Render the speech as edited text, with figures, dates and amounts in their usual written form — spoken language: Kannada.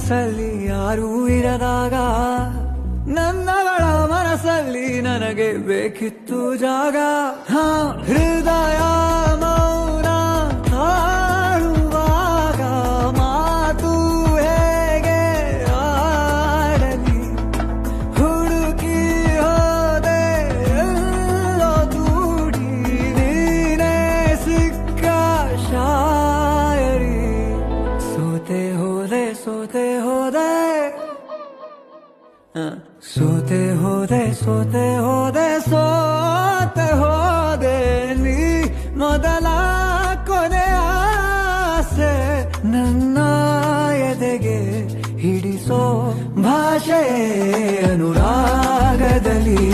ಕನಸಲ್ಲಿ ಯಾರೂ ಇರದಾಗ ನನ್ನಗಳ ಮನಸ್ಸಲ್ಲಿ ನನಗೆ ಬೇಕಿತ್ತು ಜಾಗ. ಹೃದಯ ಮೌನ ತಾಳುವಾಗ ಮಾತು ಹೇಗೆ ಆಡಲಿ, ಹುಡುಕಿ ಹೋದೆ ಎಲ್ಲೋ ದೂಡಿ ನೀನೇ ಸಿಕ್ಕ ಶಾಯರಿ. ಸೋತೆ ಹೋದೆ ಸೋತೆ ಹೋದೆ ಸೋತೆ ಹೋದೆ ಸೋತೆ ಹೋದೆ ಸೋತೆ ಹೋದೆ ನೀ ಮೊದಲ ಕೊನೆ ಆಸೆ ನನ್ನ ಎದೆಗೆ ಹಿಡಿಸೋ ಭಾಷೆ ಅನುರಾಗದಲ್ಲಿ.